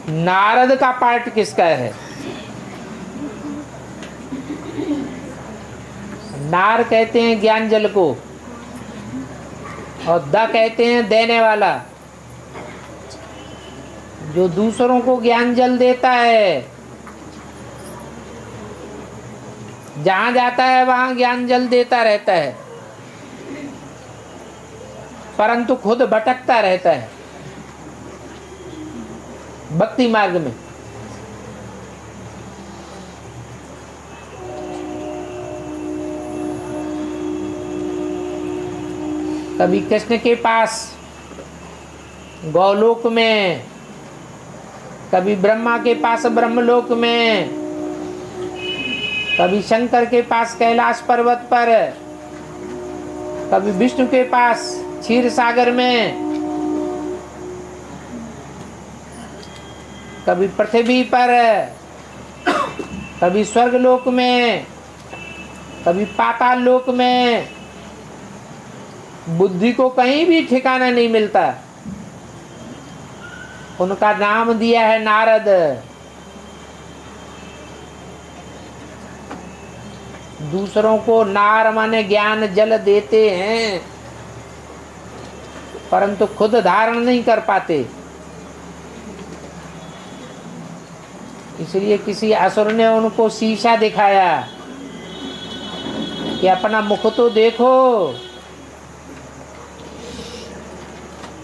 नारद का पार्ट किसका है? नार कहते हैं ज्ञान जल को, और द कहते हैं देने वाला। जो दूसरों को ज्ञान जल देता है, जहां जाता है वहां ज्ञान जल देता रहता है, परंतु खुद भटकता रहता है भक्ति मार्ग में। कभी कृष्ण के पास गौलोक में, कभी ब्रह्मा के पास ब्रह्मलोक में, कभी शंकर के पास कैलाश पर्वत पर, कभी विष्णु के पास क्षीर सागर में, कभी पृथ्वी पर, कभी स्वर्गलोक में, कभी पाताल लोक में। बुद्धि को कहीं भी ठिकाना नहीं मिलता। उनका नाम दिया है नारद। दूसरों को नार माने ज्ञान जल देते हैं, परंतु खुद धारण नहीं कर पाते। इसलिए किसी असुर ने उनको शीशा दिखाया कि अपना मुख तो देखो,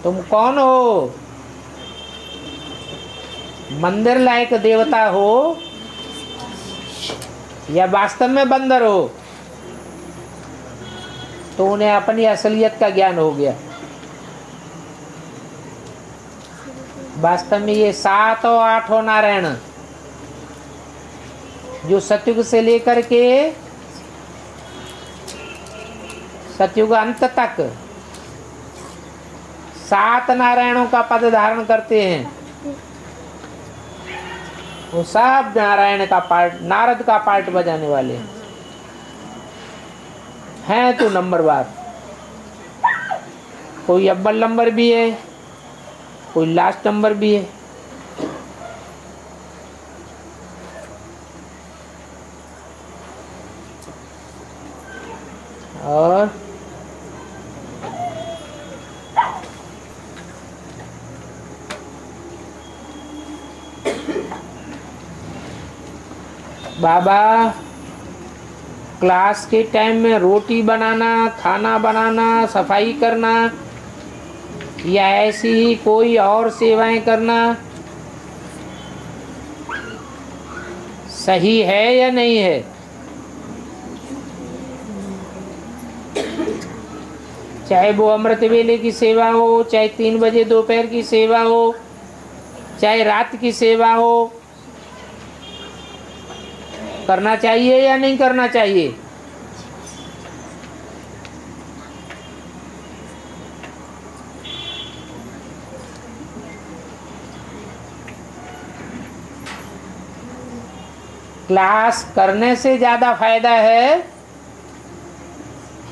तुम कौन हो? मंदिर लायक देवता हो या वास्तव में बंदर हो? तो उन्हें अपनी असलियत का ज्ञान हो गया। वास्तव में ये 7 और 8 नारायण जो सतयुग से लेकर के सतयुग अंत तक 7 नारायणों का पद धारण करते हैं, वो सब नारायण का पार्ट, नारद का पार्ट बजाने वाले हैं। तो नंबरवार, कोई अव्वल नंबर भी है, कोई लास्ट नंबर भी है। और बाबा क्लास के टाइम में रोटी बनाना, खाना बनाना, सफाई करना या ऐसी ही कोई और सेवाएं करना सही है या नहीं है? चाहे वो अमृत वेले की सेवा हो, चाहे 3 बजे दोपहर की सेवा हो, चाहे रात की सेवा हो, करना चाहिए या नहीं करना चाहिए? क्लास करने से ज्यादा फायदा है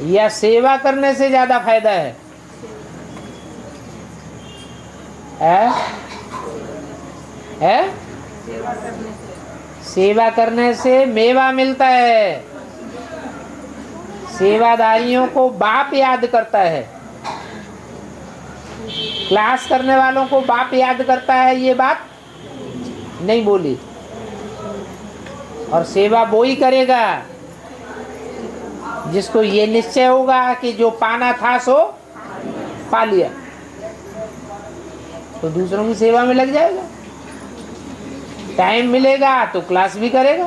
या सेवा करने से ज्यादा फायदा है? है? सेवा करने से मेवा मिलता है। सेवादारियों को बाप याद करता है। क्लास करने वालों को बाप याद करता है, ये बात नहीं बोली। और सेवा वो ही करेगा जिसको ये निश्चय होगा कि जो पाना था सो पा लिया, तो दूसरों की सेवा में लग जाएगा। टाइम मिलेगा तो क्लास भी करेगा।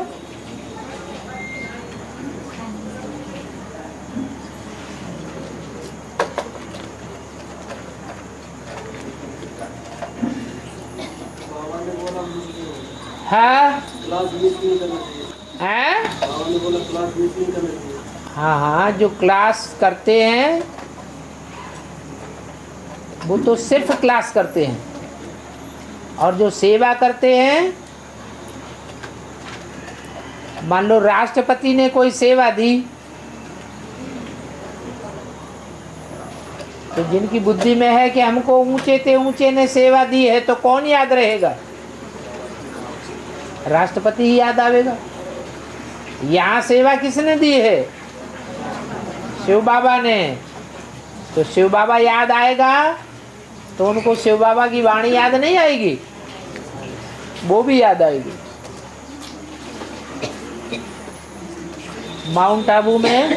हाँ हाँ हाँ, जो क्लास करते हैं वो तो सिर्फ क्लास करते हैं, और जो सेवा करते हैं, मान लो राष्ट्रपति ने कोई सेवा दी, तो जिनकी बुद्धि में है कि हमको ऊंचे से ऊंचे ने सेवा दी है, तो कौन याद रहेगा? राष्ट्रपति ही याद आवेगा। यहाँ सेवा किसने दी है? शिव बाबा ने। तो शिव बाबा याद आएगा तो उनको शिव बाबा की वाणी याद नहीं आएगी, वो भी याद आएगी। माउंट आबू में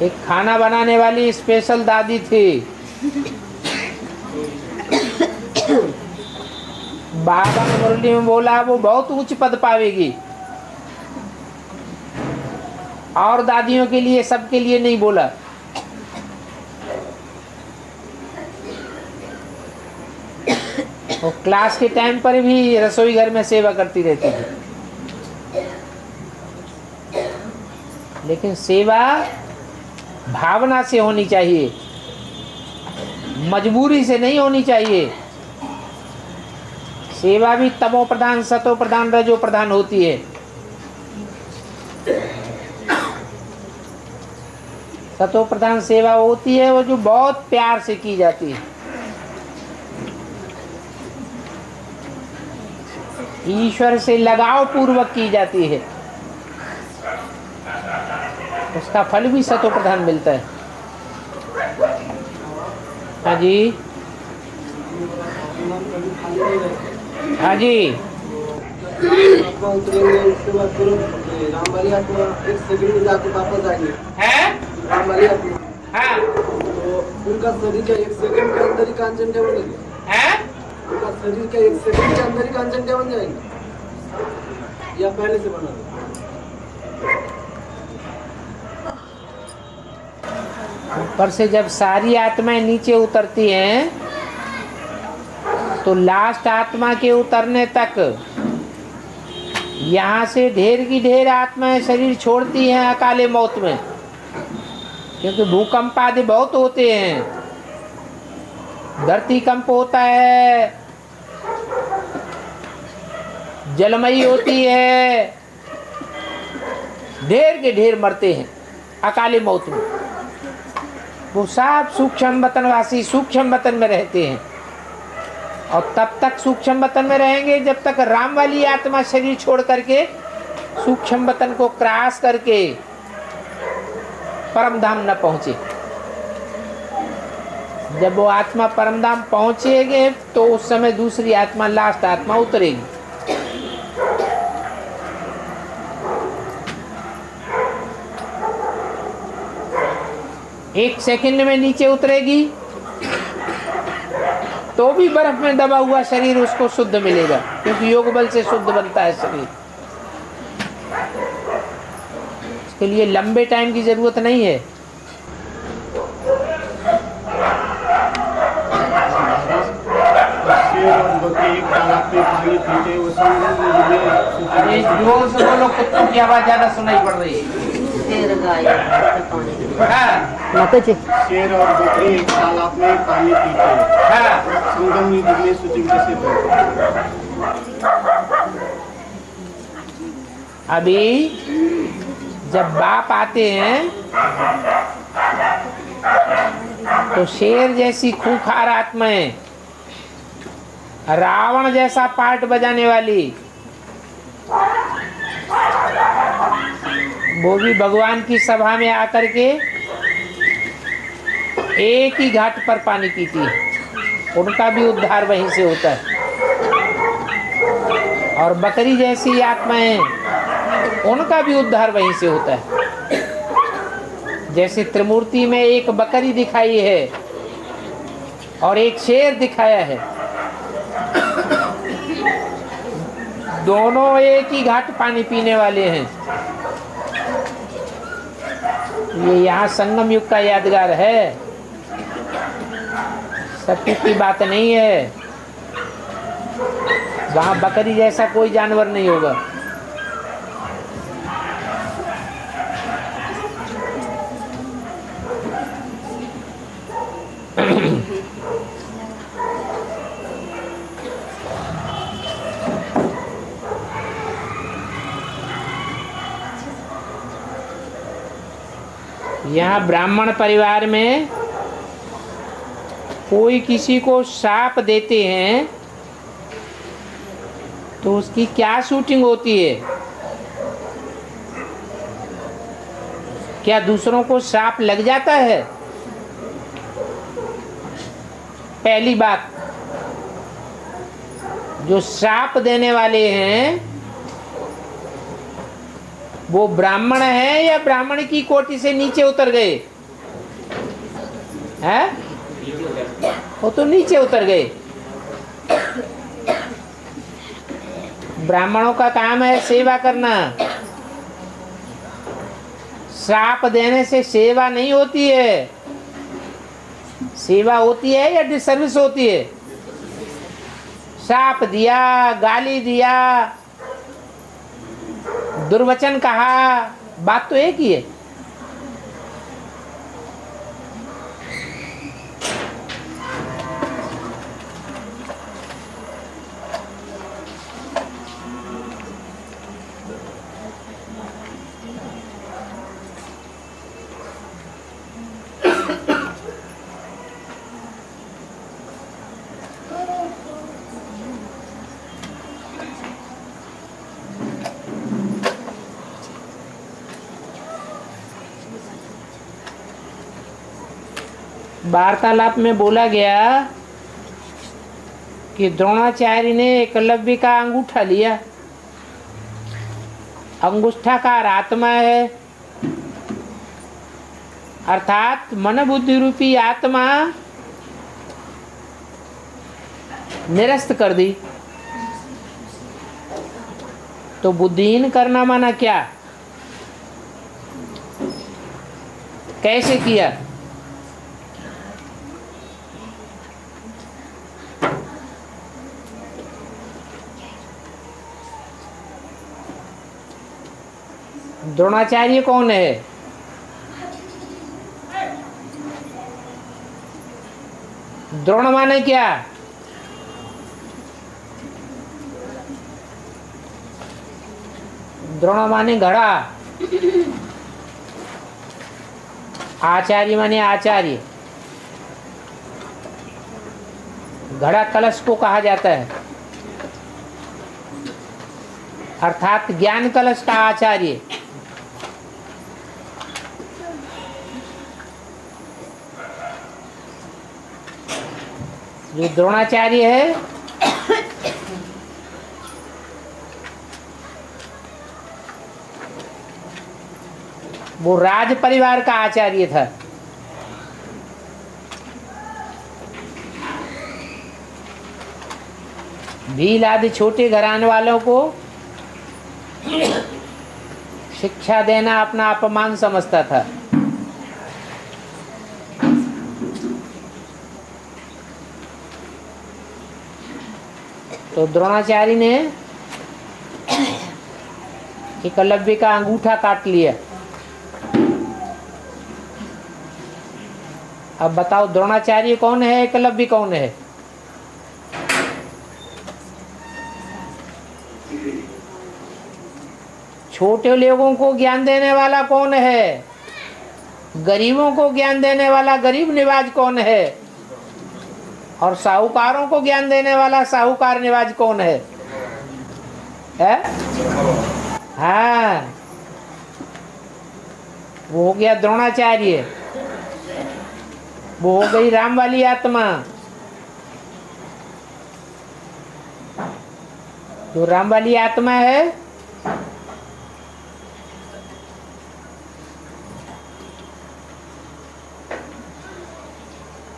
एक खाना बनाने वाली स्पेशल दादी थी। बाबा ने मुरली में बोला वो बहुत उच्च पद पावेगी, और दादियों के लिए, सबके लिए नहीं बोला। वो क्लास के टाइम पर भी रसोई घर में सेवा करती रहती थी। लेकिन सेवा भावना से होनी चाहिए, मजबूरी से नहीं होनी चाहिए। सेवा भी तमो प्रधान, सतो प्रधान, रजो प्रधान होती है। सतो प्रधान सेवा होती है वो जो बहुत प्यार से की जाती है, ईश्वर से लगाव पूर्वक की जाती है, उसका फल भी सतो प्रधान मिलता है। हाँ जी, हाँ जी। आत्मा उतरेंगे, उसके बाद तुरंत राम वाली आत्मा 1 सेकंड में जाके वापस आएंगे। है राम वाली आत्मा, हाँ, तो उनका शरीर का 1 सेकंड के अंदर ही कांचन क्या बन जाएगा? है उनका शरीर का 1 सेकंड के अंदर ही कांचन क्या बन जाएगा, या पहले से बना है? ऊपर से जब सारी आत्माएं नीचे उतरती हैं तो लास्ट आत्मा के उतरने तक यहाँ से ढेर की ढेर आत्माएं शरीर छोड़ती हैं अकाले मौत में, क्योंकि भूकंप आदि बहुत होते हैं, धरती कंप होता है, जलमयी होती है, ढेर के ढेर मरते हैं अकाले मौत में। वो सब सूक्ष्म वतनवासी सूक्ष्म वतन में रहते हैं, और तब तक सूक्ष्म वतन में रहेंगे जब तक राम वाली आत्मा शरीर छोड़ करके सूक्ष्म वतन को क्रॉस करके परम धाम न पहुंचे। जब वो आत्मा परम धाम पहुंचेगे तो उस समय दूसरी आत्मा, लास्ट आत्मा उतरेगी। एक सेकंड में नीचे उतरेगी तो भी बर्फ में दबा हुआ शरीर उसको शुद्ध मिलेगा, क्योंकि योग बल से शुद्ध बनता है शरीर। इसके लिए लंबे टाइम की जरूरत नहीं है। अरे जोर से बोलो, कुत्तों की आवाज ज्यादा सुनाई पड़ रही है। शेर और बकरी एक तालाब में पानी पीते हैं। संगम नदी में शूटिंग कैसे अभी जब बाप आते हैं तो शेर जैसी खूंखार आत्माएं, रावण जैसा पार्ट बजाने वाली, वो भी भगवान की सभा में आकर के एक ही घाट पर पानी पीती है, उनका भी उद्धार वहीं से होता है। और बकरी जैसी आत्माएं, उनका भी उद्धार वहीं से होता है। जैसे त्रिमूर्ति में एक बकरी दिखाई है और एक शेर दिखाया है, दोनों एक ही घाट पानी पीने वाले हैं। ये यहाँ संगम युग का यादगार है, सत्य की बात नहीं है। वहाँ बकरी जैसा कोई जानवर नहीं होगा। यहाँ ब्राह्मण परिवार में कोई किसी को शाप देते हैं तो उसकी क्या शूटिंग होती है? क्या दूसरों को श्राप लग जाता है? पहली बात, जो श्राप देने वाले हैं वो ब्राह्मण है या ब्राह्मण की कोटि से नीचे उतर गए हैं? वो तो नीचे उतर गए। ब्राह्मणों का काम है सेवा करना। श्राप देने से सेवा नहीं होती है। सेवा होती है या डिसर्विस होती है? श्राप दिया, गाली दिया, दुर्वचन कहा, बात तो एक ही है। वार्तालाप में बोला गया कि द्रोणाचार्य ने एकलव्य का अंगूठा लिया। अंगूठाकार आत्मा है, अर्थात मन बुद्धि रूपी आत्मा निरस्त कर दी। तो बुद्धिहीन करना माना क्या? कैसे किया? द्रोणाचार्य कौन है? द्रोण माने क्या? द्रोण माने घड़ा, आचार्य माने आचार्य। घड़ा कलश को कहा जाता है, अर्थात ज्ञान कलश का आचार्य। जो द्रोणाचार्य है वो राज परिवार का आचार्य था। भील आदि छोटे घराने वालों को शिक्षा देना अपना अपमान समझता था। तो द्रोणाचार्य ने एकलव्य का अंगूठा काट लिया। अब बताओ द्रोणाचार्य कौन है, एकलव्य कौन है? छोटे लोगों को ज्ञान देने वाला कौन है? गरीबों को ज्ञान देने वाला गरीब निवाज कौन है? और साहूकारों को ज्ञान देने वाला साहूकार निवाज कौन है? हाँ, वो हो गया द्रोणाचार्य। वो हो गई राम वाली आत्मा। जो राम वाली आत्मा है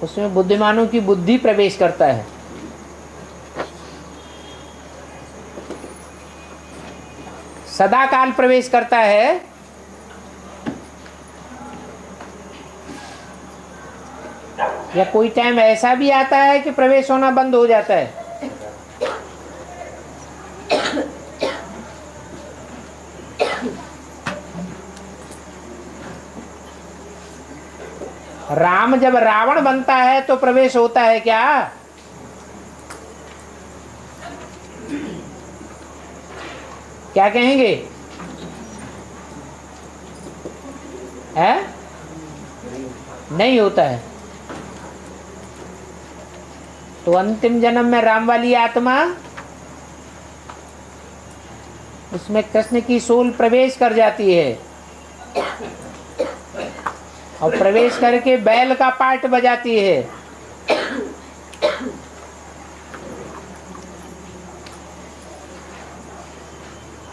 उसमें बुद्धिमानों की बुद्धि प्रवेश करता है। सदा काल प्रवेश करता है। या कोई टाइम ऐसा भी आता है कि प्रवेश होना बंद हो जाता है। राम जब रावण बनता है तो प्रवेश होता है क्या? क्या कहेंगे? है? नहीं होता है। तो अंतिम जन्म में राम वाली आत्मा उसमें कृष्ण की सोल प्रवेश कर जाती है और प्रवेश करके बैल का पार्ट बजाती है।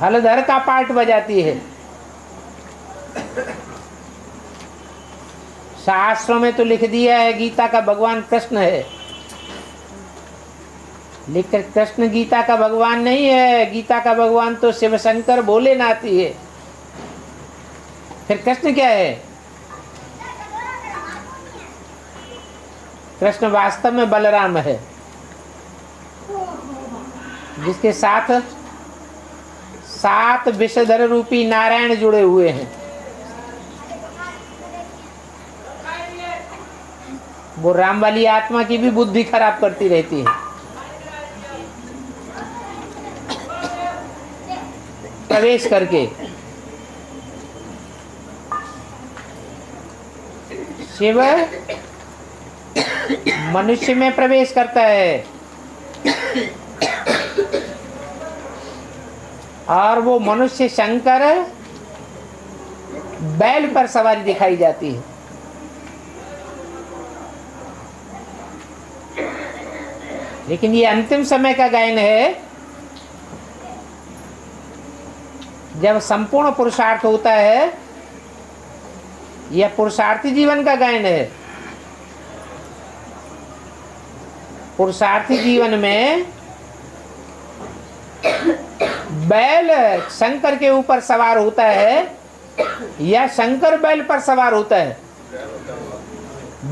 हलधर का पार्ट बजाती है। शास्त्रों में तो लिख दिया है गीता का भगवान कृष्ण है, लेकिन कृष्ण गीता का भगवान नहीं है। गीता का भगवान तो शिव शंकर भोलेनाथ ही है। फिर कृष्ण क्या है? कृष्ण वास्तव में बलराम है, जिसके साथ 7 विषधर रूपी नारायण जुड़े हुए हैं। वो राम वाली आत्मा की भी बुद्धि खराब करती रहती है। प्रवेश करके शिव मनुष्य में प्रवेश करता है और वो मनुष्य शंकर बैल पर सवारी दिखाई जाती है। लेकिन ये अंतिम समय का गायन है, जब संपूर्ण पुरुषार्थ होता है। यह पुरुषार्थी जीवन का गायन है। पुरुषार्थी जीवन में बैल शंकर के ऊपर सवार होता है या शंकर बैल पर सवार होता है?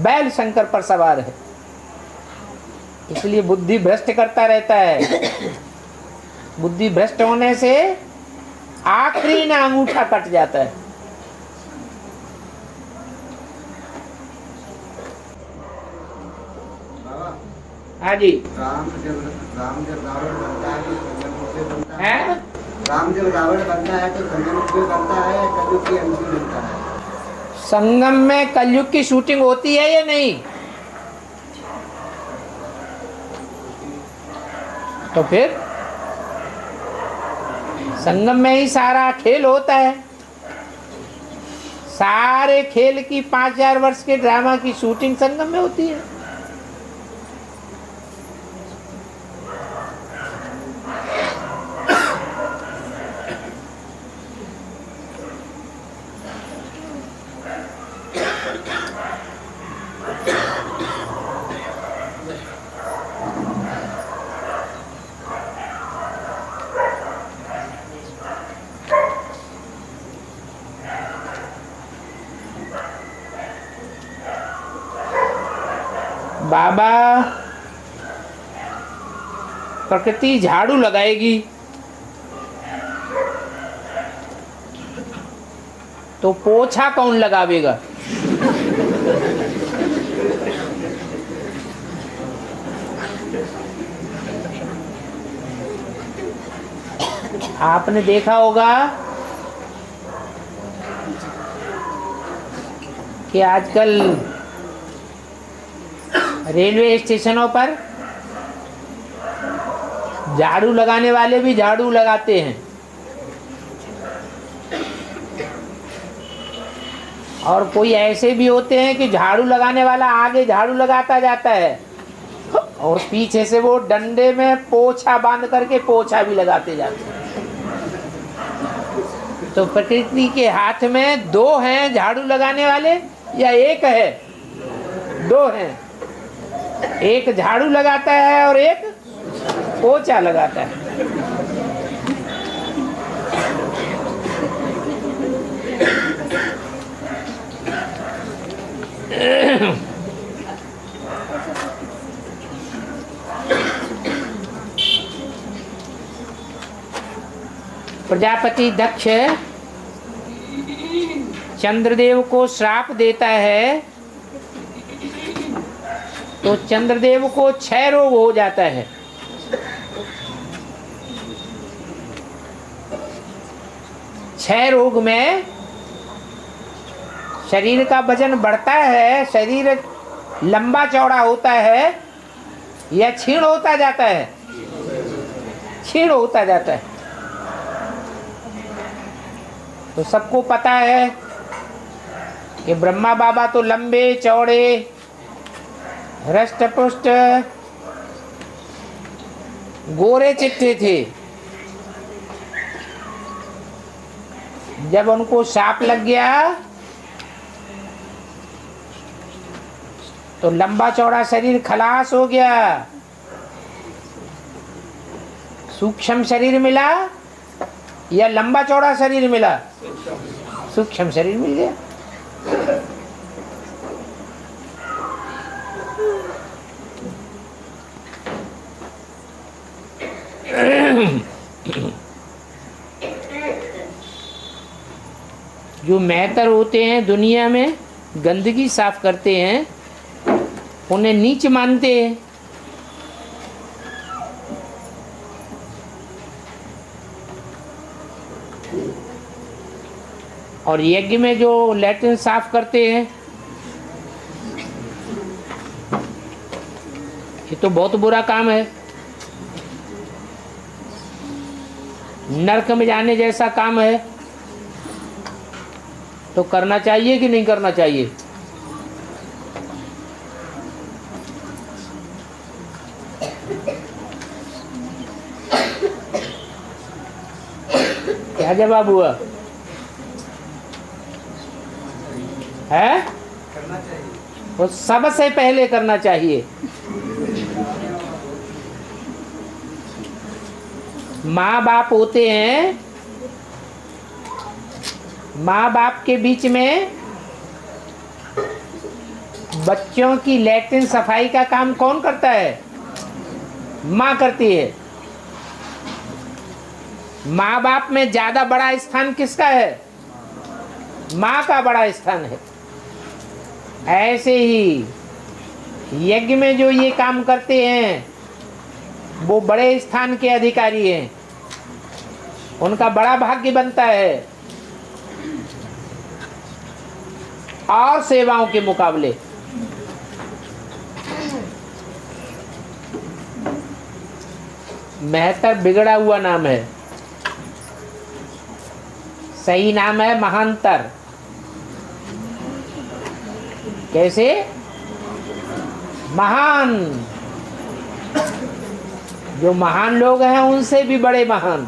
बैल शंकर पर सवार है। इसलिए बुद्धि भ्रष्ट करता रहता है। बुद्धि भ्रष्ट होने से आखिरी ना अंगूठा कट जाता है। हाँ जी। राम जब रावण बनता है तो संगम से बनता है? है। राम जब रावण बनता है तो संगम से बनता है, कलयुग की अंतिम बनता है। संगम में कलयुग की शूटिंग होती है या नहीं? तो फिर संगम में ही सारा खेल होता है। सारे खेल की 5000 वर्ष के ड्रामा की शूटिंग संगम में होती है। बाबा प्रकृति झाड़ू लगाएगी तो पोछा कौन लगावेगा? आपने देखा होगा कि आजकल रेलवे स्टेशनों पर झाड़ू लगाने वाले भी झाड़ू लगाते हैं और कोई ऐसे भी होते हैं कि झाड़ू लगाने वाला आगे झाड़ू लगाता जाता है और पीछे से वो डंडे में पोछा बांध करके पोछा भी लगाते जाते हैं। तो प्रकृति के हाथ में 2 हैं झाड़ू लगाने वाले या एक है? 2 हैं। एक झाड़ू लगाता है और एक पोछा लगाता है। प्रजापति दक्ष चंद्रदेव को श्राप देता है तो चंद्रदेव को क्षय रोग हो जाता है। क्षय रोग में शरीर का वजन बढ़ता है, शरीर लंबा चौड़ा होता है या क्षीण होता जाता है? क्षीण होता जाता है। तो सबको पता है कि ब्रह्मा बाबा तो लंबे चौड़े हृष्ट-पुष्ट गोरे चिट्टे थे। जब उनको शाप लग गया तो लंबा चौड़ा शरीर खलास हो गया, सूक्ष्म शरीर मिला या लंबा चौड़ा शरीर मिला? सूक्ष्म शरीर मिल गया। जो मेहतर होते हैं दुनिया में गंदगी साफ करते हैं, उन्हें नीच मानते हैं। और यज्ञ में जो लैट्रिन साफ करते हैं, ये तो बहुत बुरा काम है। नरक में जाने जैसा काम है। तो करना चाहिए कि नहीं करना चाहिए? क्या जवाब हुआ है? करना चाहिए। वो सबसे पहले करना चाहिए। माँ बाप होते हैं, माँ बाप के बीच में बच्चों की लैट्रिन सफाई का काम कौन करता है? माँ करती है। माँ बाप में ज्यादा बड़ा स्थान किसका है? माँ का बड़ा स्थान है। ऐसे ही यज्ञ में जो ये काम करते हैं वो बड़े स्थान के अधिकारी हैं, उनका बड़ा भाग्य बनता है और सेवाओं के मुकाबले। मेहतर बिगड़ा हुआ नाम है, सही नाम है महांतर। कैसे? महान। जो महान लोग हैं उनसे भी बड़े महान।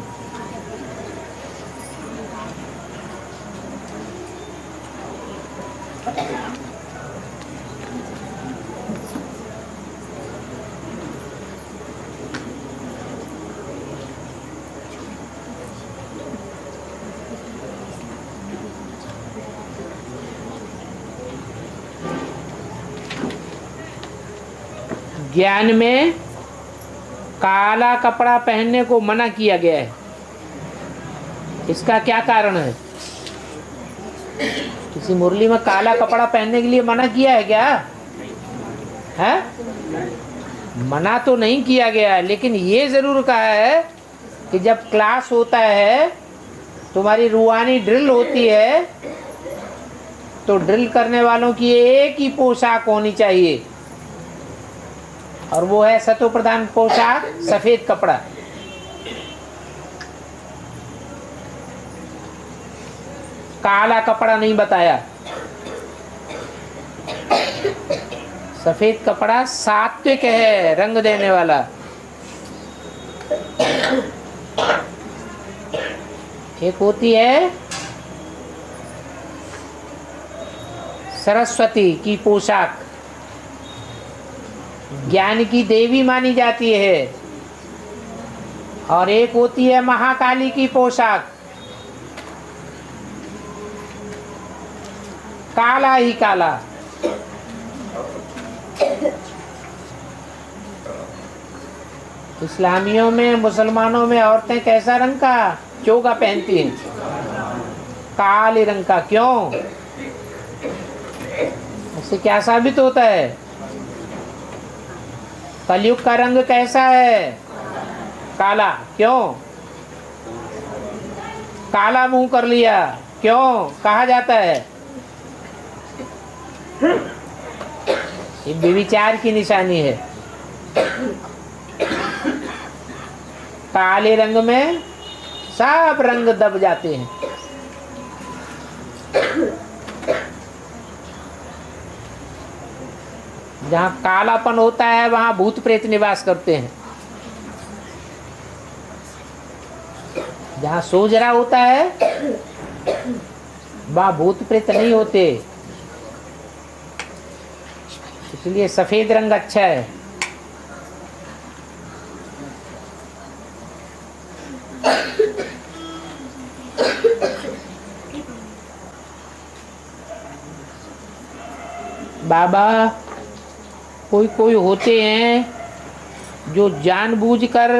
ज्ञान में काला कपड़ा पहनने को मना किया गया है। इसका क्या कारण है? किसी मुरली में काला कपड़ा पहनने के लिए मना किया है क्या? है? मना तो नहीं किया गया, लेकिन ये जरूर कहा है कि जब क्लास होता है, तुम्हारी रूहानी ड्रिल होती है, तो ड्रिल करने वालों की एक ही पोशाक होनी चाहिए, और वो है सतो प्रधान पोशाक, सफेद कपड़ा। काला कपड़ा नहीं बताया। सफेद कपड़ा सात्विक है, रंग देने वाला। एक होती है सरस्वती की पोशाक, ज्ञान की देवी मानी जाती है, और एक होती है महाकाली की पोशाक, काला ही काला। इस्लामियों में, मुसलमानों में औरतें कैसा रंग का चोगा पहनती हैं? काले रंग का। क्यों? इससे क्या साबित होता है? कलयुग का रंग कैसा है? काला। क्यों? काला मुंह कर लिया, क्यों कहा जाता है? ये व्यभिचार की निशानी है। काले रंग में सब रंग दब जाते हैं। जहाँ कालापन होता है वहाँ भूत प्रेत निवास करते हैं। जहाँ सोजरा होता है वहाँ भूत प्रेत नहीं होते, इसलिए सफेद रंग अच्छा है। बाबा कोई कोई होते हैं जो जानबूझकर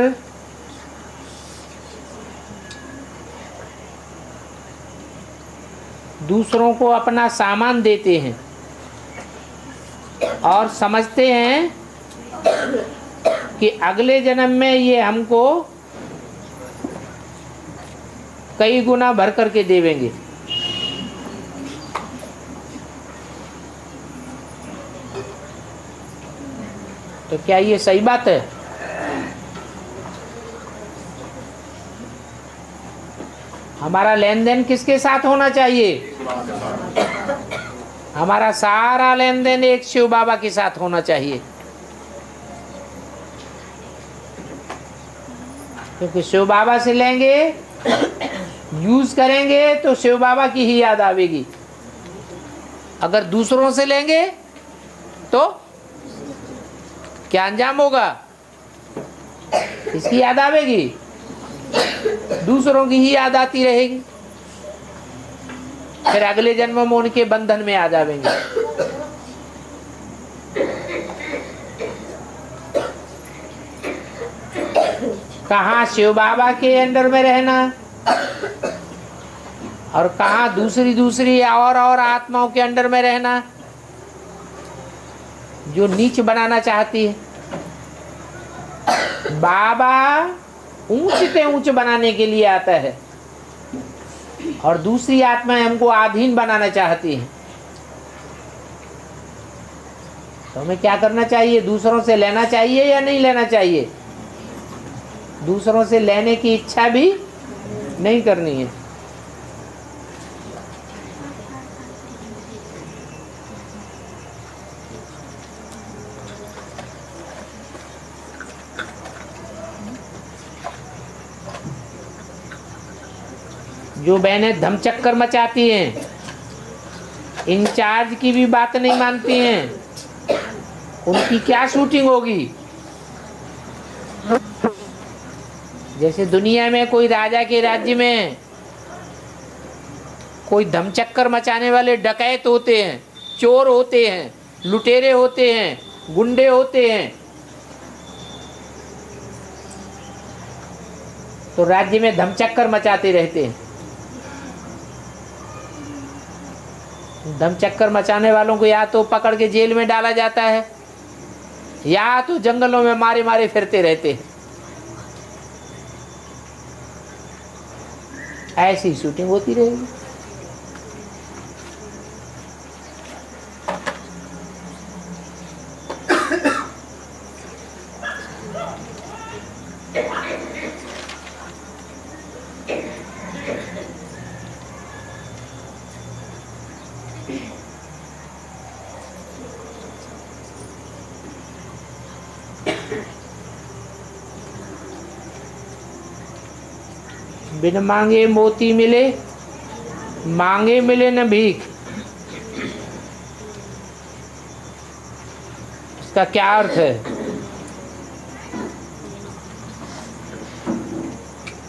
दूसरों को अपना सामान देते हैं और समझते हैं कि अगले जन्म में ये हमको कई गुना भर करके देवेंगे। तो क्या ये सही बात है? हमारा लेन देन किसके साथ होना चाहिए? हमारा सारा लेन देन एक शिव बाबा के साथ होना चाहिए, क्योंकि शिव बाबा से लेंगे, यूज करेंगे तो शिव बाबा की ही याद आवेगी। अगर दूसरों से लेंगे तो क्या अंजाम होगा? इसकी याद आवेगी, दूसरों की ही याद आती रहेगी, फिर अगले जन्म में उनके बंधन में आ जाएंगे। कहाँ शिव बाबा के अंडर में रहना और कहाँ दूसरी और आत्माओं के अंडर में रहना जो नीच बनाना चाहती है। बाबा ऊंच से ऊंच बनाने के लिए आता है और दूसरी आत्माएं हमको अधीन बनाना चाहती हैं। तो हमें क्या करना चाहिए? दूसरों से लेना चाहिए या नहीं लेना चाहिए? दूसरों से लेने की इच्छा भी नहीं करनी है। जो बहनें धमचक्कर मचाती हैं, इंचार्ज की भी बात नहीं मानती हैं, उनकी क्या शूटिंग होगी? जैसे दुनिया में कोई राजा के राज्य में कोई धमचक्कर मचाने वाले डकैत होते हैं, चोर होते हैं, लुटेरे होते हैं, गुंडे होते हैं, तो राज्य में धमचक्कर मचाते रहते हैं। धमचक्कर मचाने वालों को या तो पकड़ के जेल में डाला जाता है या तो जंगलों में मारे मारे फिरते रहते हैं। ऐसी शूटिंग होती रहेगी। बिन मांगे मोती मिले, मांगे मिले न भीख। इसका क्या अर्थ है?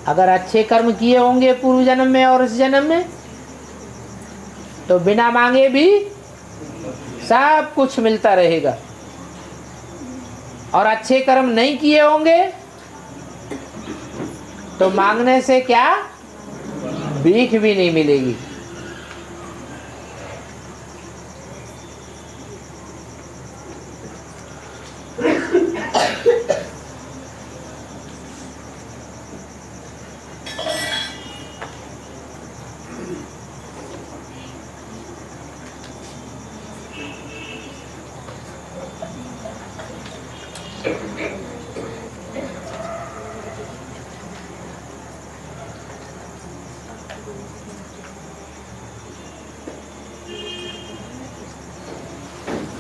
अगर अच्छे कर्म किए होंगे पूर्व जन्म में और इस जन्म में, तो बिना मांगे भी सब कुछ मिलता रहेगा। और अच्छे कर्म नहीं किए होंगे तो मांगने से क्या, भीख भी नहीं मिलेगी।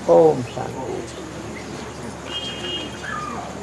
ओम शांति।